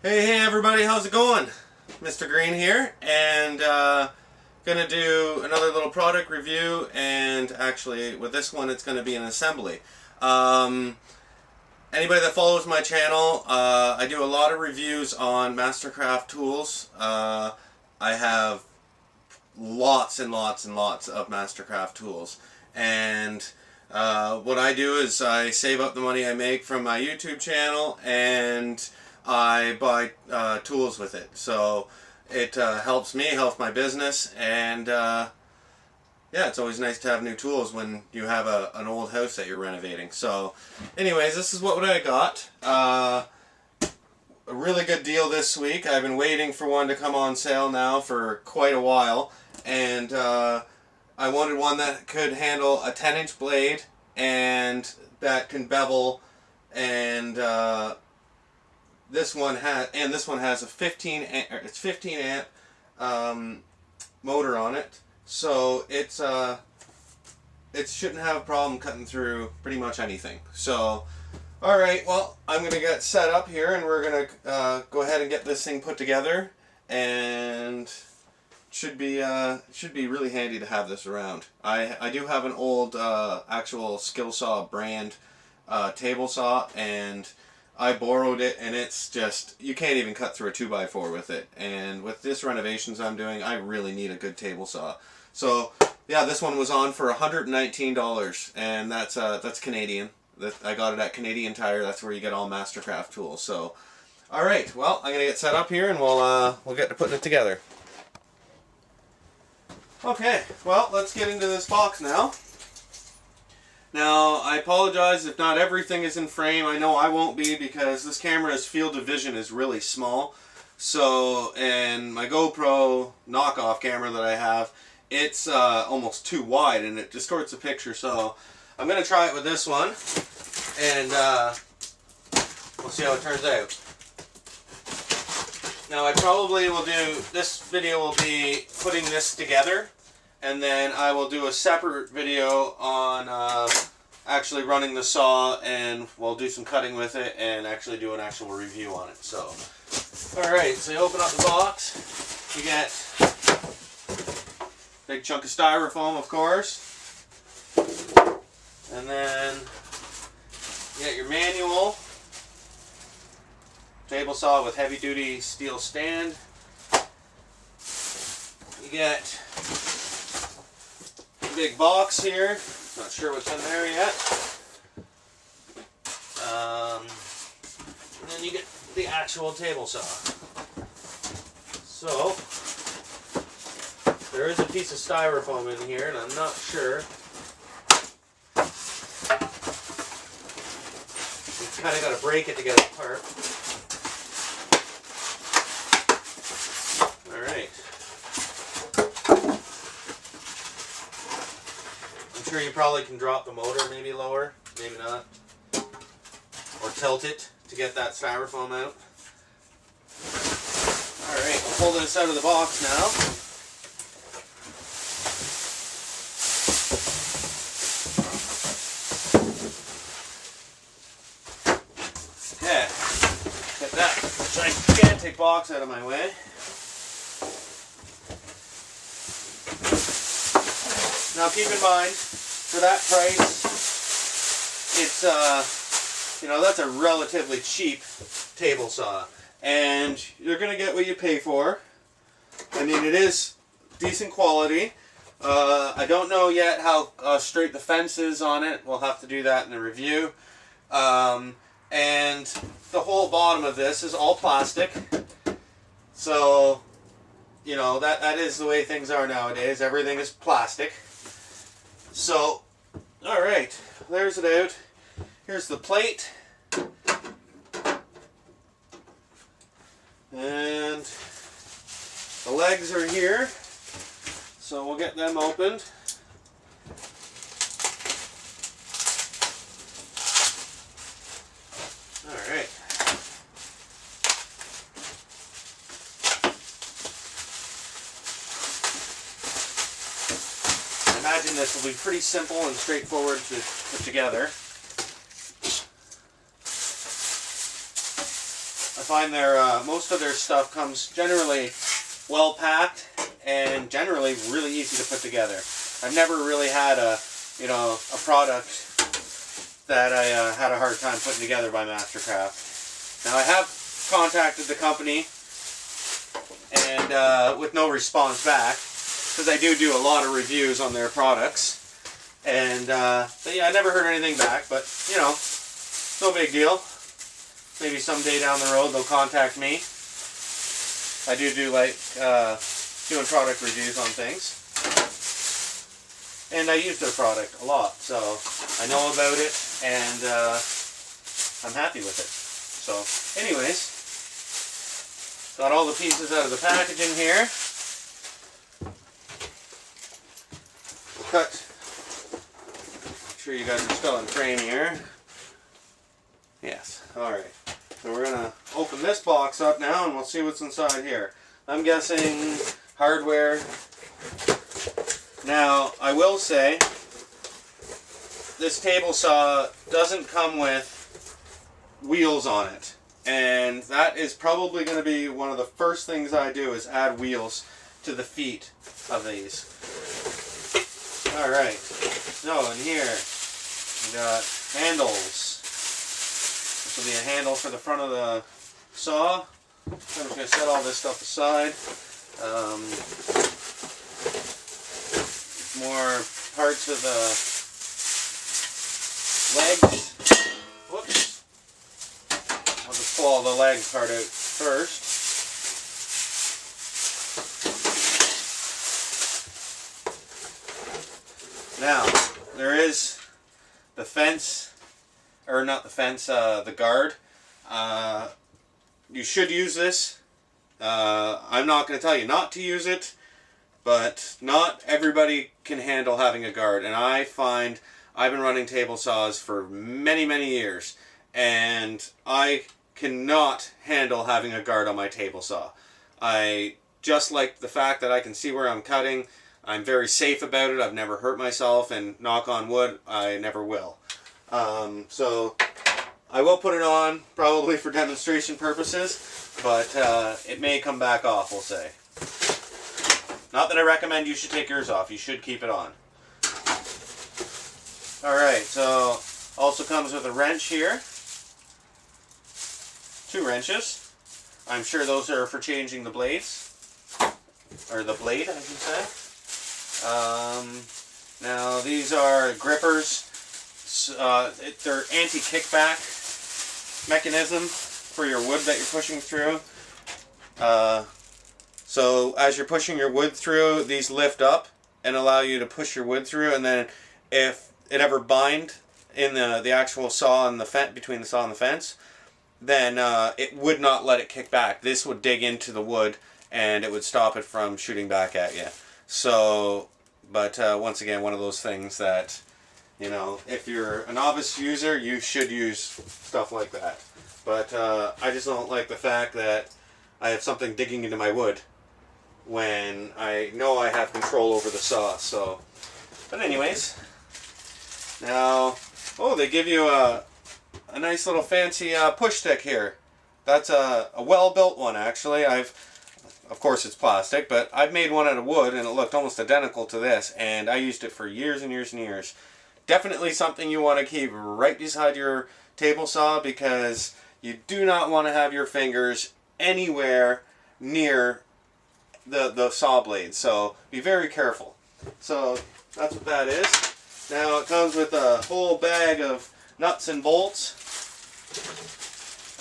Hey everybody, how's it going? Mr. Green here, and gonna do another little product review, and actually with this one it's gonna be an assembly. Anybody that follows my channel, I do a lot of reviews on Mastercraft tools. I have lots and lots and lots of Mastercraft tools, and what I do is I save up the money I make from my YouTube channel and I buy tools with it. So it helps me, helps my business, and yeah, it's always nice to have new tools when you have an old house that you're renovating. So anyways, this is what I got. A really good deal this week. I've been waiting for one to come on sale now for quite a while, and I wanted one that could handle a 10-inch blade and that can bevel, and this one has a 15 amp motor on it, so it shouldn't have a problem cutting through pretty much anything. So alright, well, I'm going to get set up here, and we're going to go ahead and get this thing put together, and should be really handy to have this around. I do have an old actual Skillsaw brand table saw, and I borrowed it, and it's just, you can't even cut through a 2x4 with it. And with this renovations I'm doing, I really need a good table saw. So yeah, this one was on for $119, and that's Canadian. I got it at Canadian Tire. That's where you get all Mastercraft tools. So all right, well, I'm gonna get set up here, and we'll get to putting it together. Okay, well, let's get into this box now. Now, I apologize if not everything is in frame. I know I won't be, because this camera's field of vision is really small. So, and my GoPro knockoff camera that I have, it's almost too wide, and it distorts the picture. So I'm going to try it with this one, and we'll see how it turns out. Now, I probably will do, this video will be putting this together, and then I will do a separate video on actually running the saw, and we'll do some cutting with it and actually do an actual review on it. So, alright, so you open up the box, you get a big chunk of styrofoam, of course, and then you get your manual, table saw with heavy duty steel stand. You get big box here, not sure what's in there yet, and then you get the actual table saw. So there is a piece of styrofoam in here, and I'm not sure, you kind of got to break it to get it apart. Sure, you probably can drop the motor maybe lower, maybe not, or tilt it to get that styrofoam out. Alright, we'll pull this out of the box now. Okay, get that gigantic box out of my way. Now keep in mind, for that price, it's that's a relatively cheap table saw, and you're gonna get what you pay for. I mean, it is decent quality. I don't know yet how straight the fence is on it. We'll have to do that in the review. And the whole bottom of this is all plastic, so you know that is the way things are nowadays. Everything is plastic. So, alright, there's it out. Here's the plate. And the legs are here. So we'll get them opened. Alright. I imagine this will be pretty simple and straightforward to put together. I find their most of their stuff comes generally well packed and generally really easy to put together. I've never really had a product that I had a hard time putting together by Mastercraft. Now I have contacted the company and with no response back, because I do a lot of reviews on their products, and yeah, I never heard anything back, but you know, no big deal. Maybe someday down the road they'll contact me. I do like doing product reviews on things, and I use their product a lot, so I know about it, and I'm happy with it. So anyways, got all the pieces out of the packaging here. We'll cut. Make sure you guys are still in frame here. Yes, alright. So we're going to open this box up now and we'll see what's inside here. I'm guessing hardware. Now, I will say, this table saw doesn't come with wheels on it. And that is probably going to be one of the first things I do, is add wheels to the feet of these. Alright, so in here we got handles. This will be a handle for the front of the saw. I'm just going to set all this stuff aside. More parts of the legs. Whoops. I'll just pull all the leg part out first. Now, there is the fence, or not the fence, the guard. You should use this. I'm not going to tell you not to use it, but not everybody can handle having a guard. And I find I've been running table saws for many, many years, and I cannot handle having a guard on my table saw. I just like the fact that I can see where I'm cutting. I'm very safe about it. I've never hurt myself, and knock on wood, I never will. So I will put it on probably for demonstration purposes, but it may come back off, we'll say. Not that I recommend you should take yours off. You should keep it on. Alright, so also comes with a wrench here. 2 wrenches. I'm sure those are for changing the blades. Or the blade, I should say. Now these are grippers. They're anti-kickback mechanism for your wood that you're pushing through. So as you're pushing your wood through, these lift up and allow you to push your wood through, and then if it ever bind in the actual saw and the fence, between the saw and the fence, then it would not let it kick back. This would dig into the wood and it would stop it from shooting back at you. So, but once again, one of those things that, you know, if you're a novice user, you should use stuff like that. But I just don't like the fact that I have something digging into my wood when I know I have control over the saw. So, but anyways, now, oh, they give you a nice little fancy push stick here. That's a well-built one, actually. Of course it's plastic, but I've made one out of wood and it looked almost identical to this, and I used it for years and years and years. Definitely something you want to keep right beside your table saw, because you do not want to have your fingers anywhere near the saw blade, so be very careful. So that's what that is. Now it comes with a whole bag of nuts and bolts.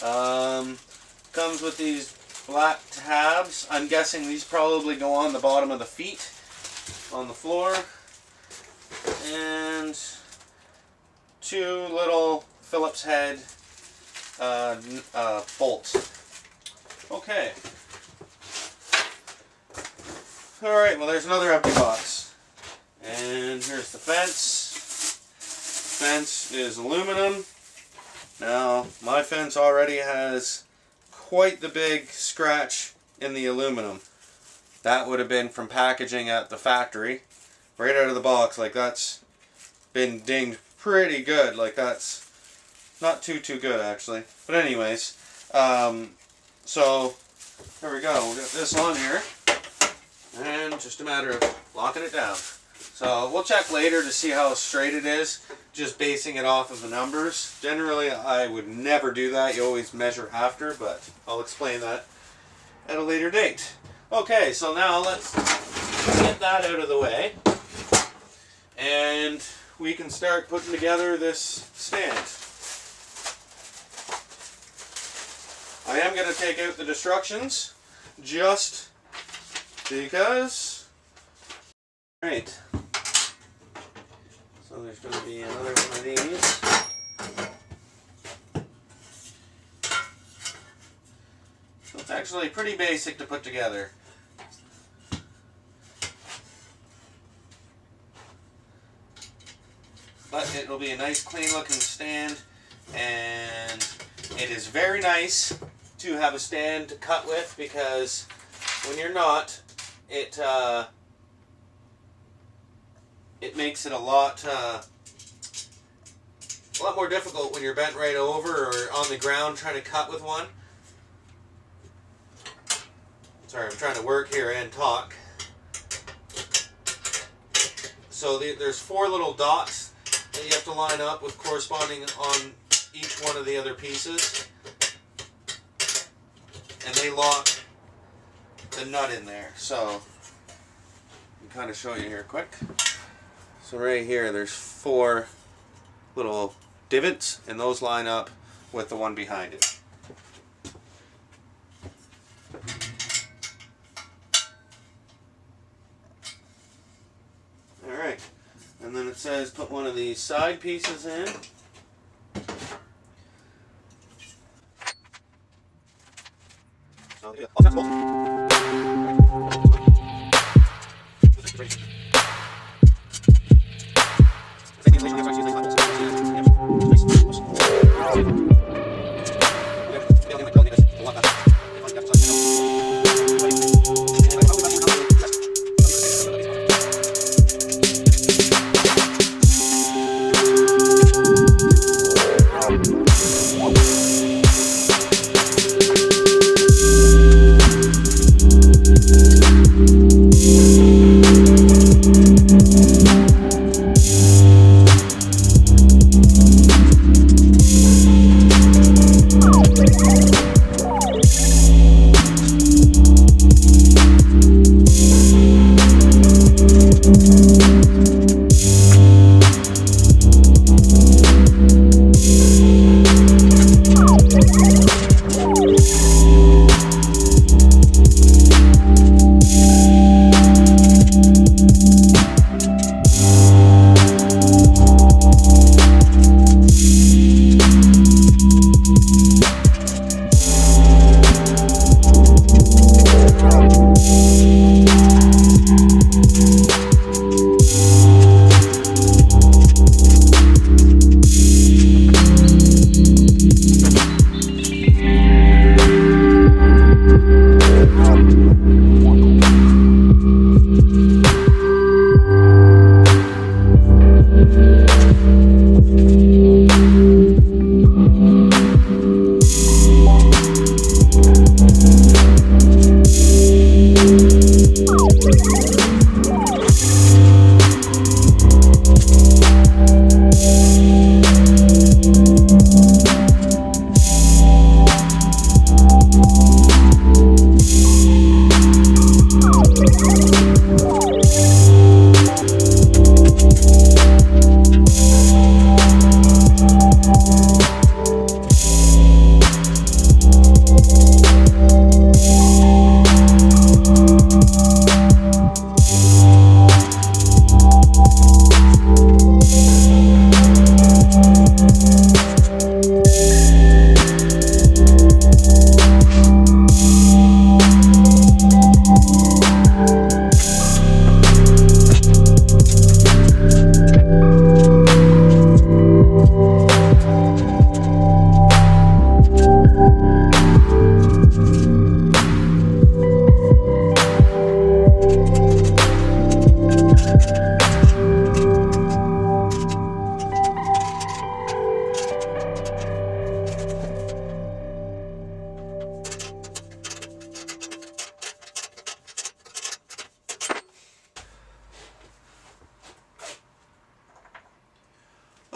Comes with these black tabs. I'm guessing these probably go on the bottom of the feet, on the floor. And 2 little Phillips head bolts. Okay. Alright, well there's another empty box. And here's the fence. Fence is aluminum. Now, my fence already has quite the big scratch in the aluminum. That would have been from packaging at the factory. Right out of the box, like that's been dinged pretty good. Like that's not too good actually. But anyways, So there we go. We'll get this on here, and just a matter of locking it down. So we'll check later to see how straight it is, just basing it off of the numbers. Generally, I would never do that. You always measure after, but I'll explain that at a later date. Okay, so now let's get that out of the way, and we can start putting together this stand. I am going to take out the instructions just because. Right. So there's going to be another one of these. So it's actually pretty basic to put together. But it will be a nice clean looking stand, and it is very nice to have a stand to cut with, because when you're not, it makes it a lot more difficult when you're bent right over or on the ground trying to cut with one. Sorry, I'm trying to work here and talk. So there's 4 little dots that you have to line up with corresponding on each one of the other pieces, and they lock the nut in there. So I can kind of show you here quick. So right here there's 4 little divots, and those line up with the one behind it. Alright, and then it says put one of these side pieces in. So,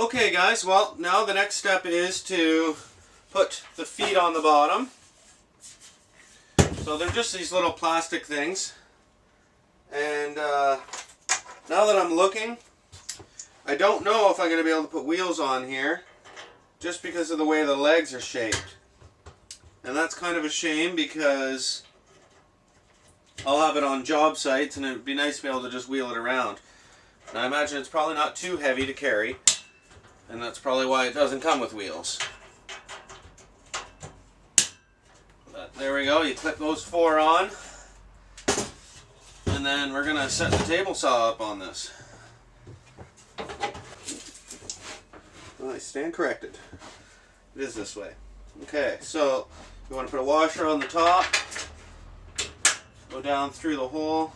Okay guys, well now the next step is to put the feet on the bottom. So they're just these little plastic things. And now that I'm looking, I don't know if I'm going to be able to put wheels on here just because of the way the legs are shaped. And that's kind of a shame because I'll have it on job sites and it would be nice to be able to just wheel it around. And I imagine it's probably not too heavy to carry, and that's probably why it doesn't come with wheels. But there we go, you clip those 4 on, and then we're going to set the table saw up on this. Well, I stand corrected. It is this way. Okay, so you want to put a washer on the top, go down through the hole,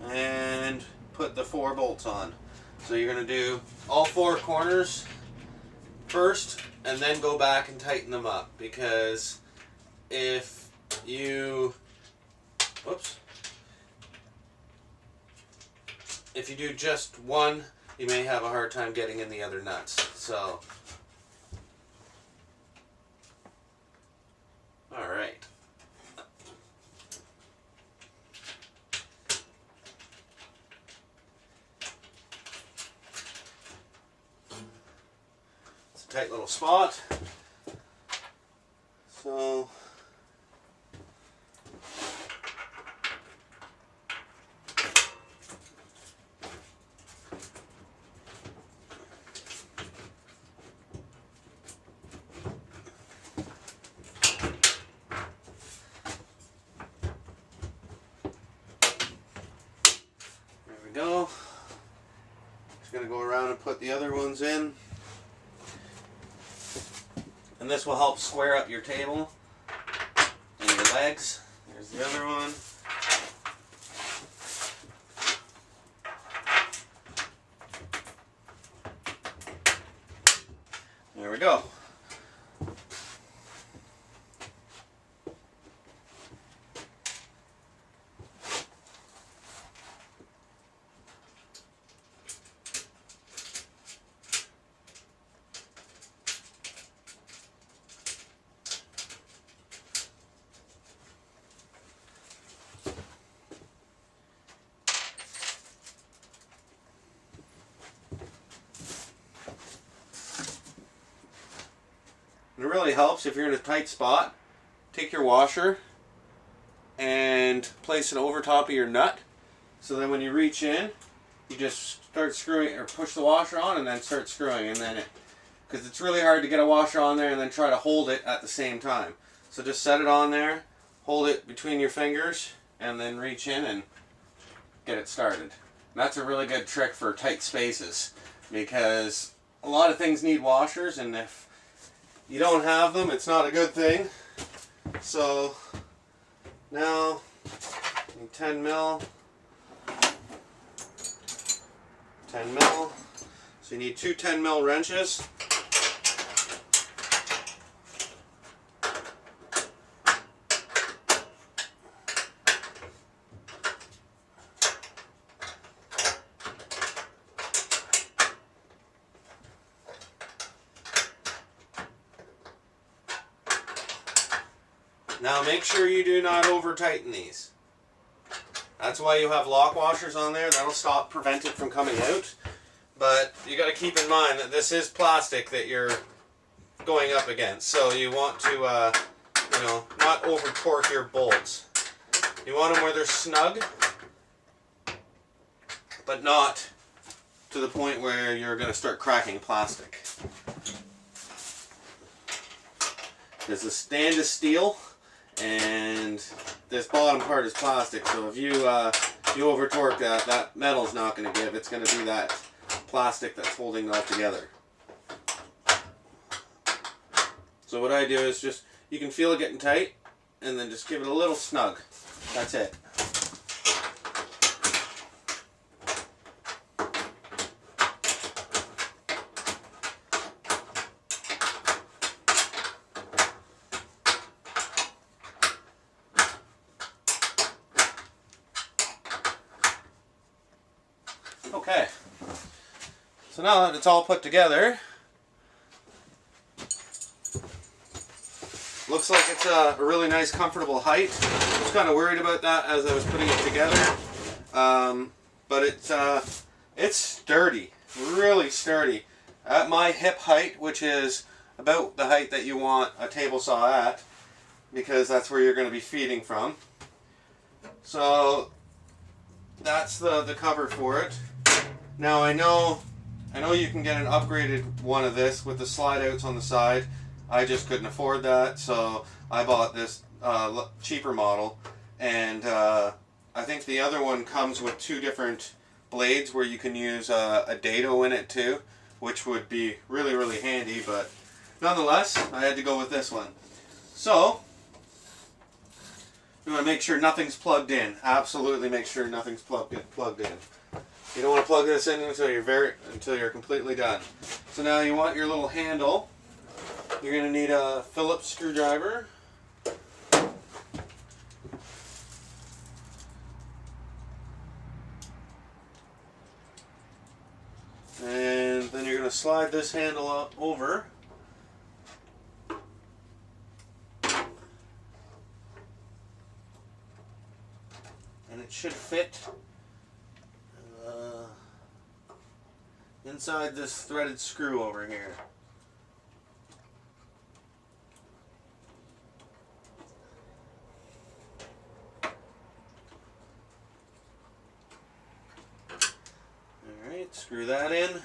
and put the 4 bolts on. So you're going to do all 4 corners first, and then go back and tighten them up, because if you, if you do just one, you may have a hard time getting in the other nuts. So, all right. It's a tight little spot. So, go. Just going to go around and put the other ones in. And this will help square up your table and your legs. There's the other one. There we go. It really helps if you're in a tight spot. Take your washer and place it over top of your nut. So then when you reach in, you just start screwing or push the washer on and then start screwing. And then because it's really hard to get a washer on there and then try to hold it at the same time. So just set it on there, hold it between your fingers, and then reach in and get it started. And that's a really good trick for tight spaces, because a lot of things need washers, and if you don't have them, it's not a good thing. So now you need 10 mil. 10 mil. So you need 2 10 mil wrenches. Now make sure you do not over tighten these. That's why you have lock washers on there. That'll prevent it from coming out. But you got to keep in mind that this is plastic that you're going up against. So you want to, not over torque your bolts. You want them where they're snug, but not to the point where you're going to start cracking plastic. Because the stand is steel, and this bottom part is plastic, so if you over torque that metal's not going to give. It's going to be that plastic that's holding it all together. So what I do is just, you can feel it getting tight, and then just give it a little snug. That's it. Okay, So now that it's all put together, looks like it's a really nice, comfortable height. I was kind of worried about that as I was putting it together, but it's sturdy, really sturdy. At my hip height, which is about the height that you want a table saw at, because that's where you're going to be feeding from. So that's the cover for it. Now I know you can get an upgraded one of this with the slide outs on the side. I just couldn't afford that, so I bought this cheaper model. And I think the other one comes with 2 different blades where you can use a dado in it too, which would be really, really handy. But nonetheless, I had to go with this one. So you want to make sure nothing's plugged in. Absolutely make sure nothing's plugged in. You don't want to plug this in until you're completely done. So now you want your little handle. You're going to need a Phillips screwdriver. And then you're going to slide this handle up over. And it should fit inside this threaded screw over here. Alright, screw that in.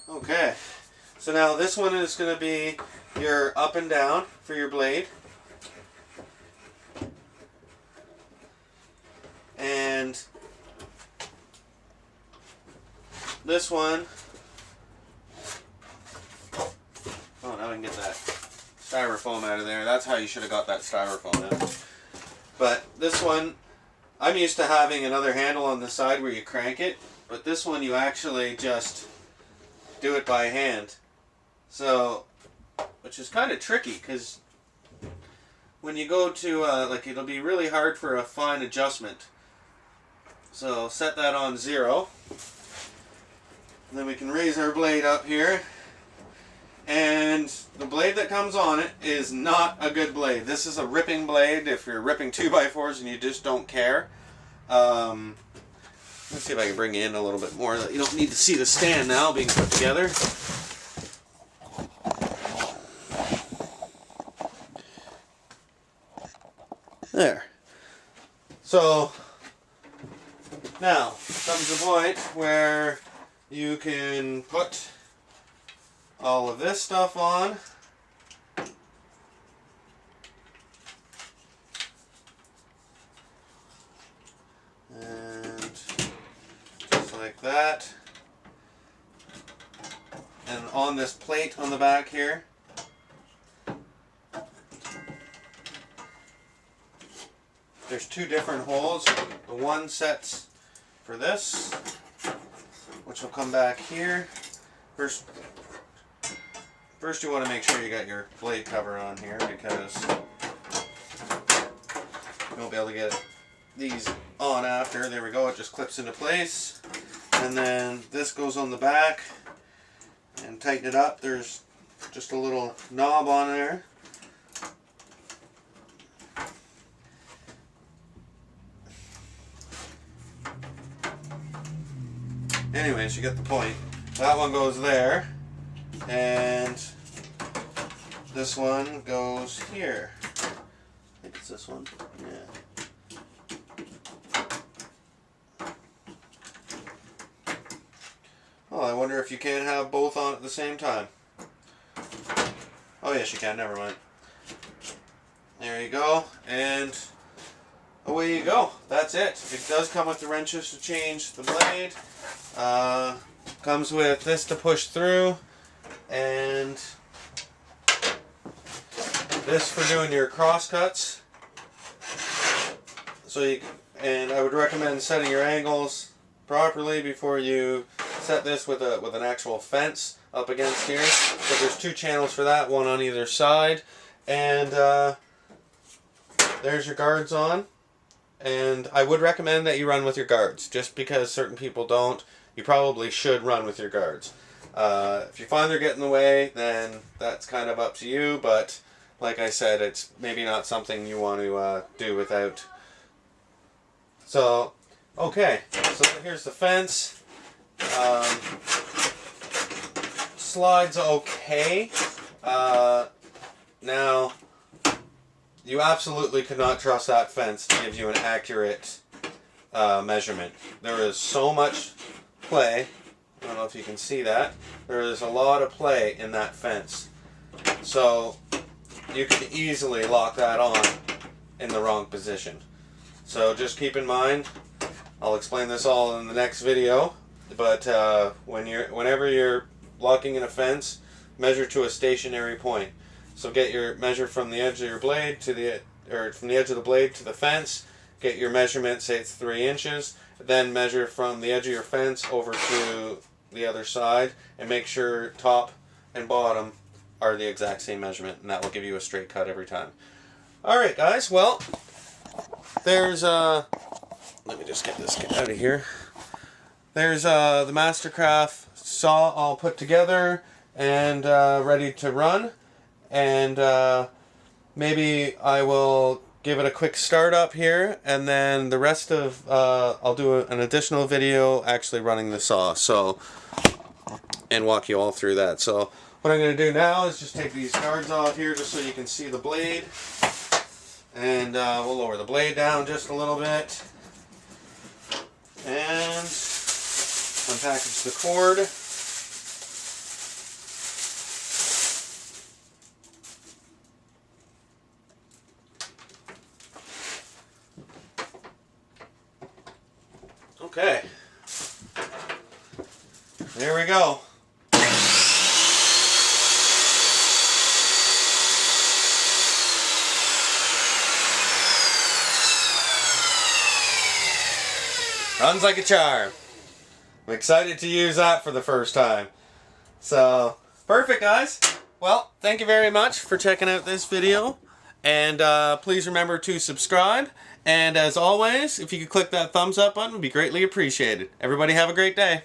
Okay, so now this one is going to be your up and down for your blade. And this one, oh, now I can get that styrofoam out of there. That's how you should have got that styrofoam out. But this one, I'm used to having another handle on the side where you crank it, but this one you actually just do it by hand. So, which is kind of tricky, because when you go to, like, it'll be really hard for a fine adjustment. So set that on 0. And then we can raise our blade up here. And the blade that comes on it is not a good blade. This is a ripping blade if you're ripping 2x4s and you just don't care. Let's see if I can bring you in a little bit more. You don't need to see the stand now being put together. There. So now comes the point where you can put all of this stuff on. And just like that. And on this plate on the back here, there's 2 different holes. The one sets for this, which will come back here. First you want to make sure you got your blade cover on here, because you won't be able to get these on after. There we go, it just clips into place. And then this goes on the back, and tighten it up. There's just a little knob on there. Anyways, you get the point. That one goes there, and this one goes here. I think it's this one. Yeah. Oh, I wonder if you can have both on at the same time. Oh yes, you can. Never mind. There you go, and away you go. That's it. It does come with the wrenches to change the blade. Comes with this to push through, and this for doing your cross cuts. So and I would recommend setting your angles properly before you set this with an actual fence up against here. But there's 2 channels for that, one on either side, And there's your guards on. And I would recommend that you run with your guards. Just because certain people don't, you probably should run with your guards. If you find they're getting in the way, then that's kind of up to you. But like I said, it's maybe not something you want to do without. So, okay. So here's the fence. Slides okay. Now, you absolutely could not trust that fence to give you an accurate measurement. There is so much play. I don't know if you can see that. There is a lot of play in that fence. So, you can easily lock that on in the wrong position. So just keep in mind, I'll explain this all in the next video, but whenever you're locking in a fence, measure to a stationary point. So get your measure from the edge of your blade from the edge of the blade to the fence. Get your measurement, say it's 3 inches, then measure from the edge of your fence over to the other side, and make sure top and bottom are the exact same measurement, and that will give you a straight cut every time. Alright guys, well, there's let me just get this out of here. There's the Mastercraft saw all put together and ready to run. And maybe I will give it a quick start up here, and then the rest of I'll do an additional video actually running the saw, so, and walk you all through that. So what I'm going to do now is just take these guards off here just so you can see the blade. And we'll lower the blade down just a little bit. And unpackage the cord. Okay. There we go. Runs like a charm. I'm excited to use that for the first time. So, perfect guys. Well, thank you very much for checking out this video. And please remember to subscribe. And as always, if you could click that thumbs up button, it would be greatly appreciated. Everybody have a great day.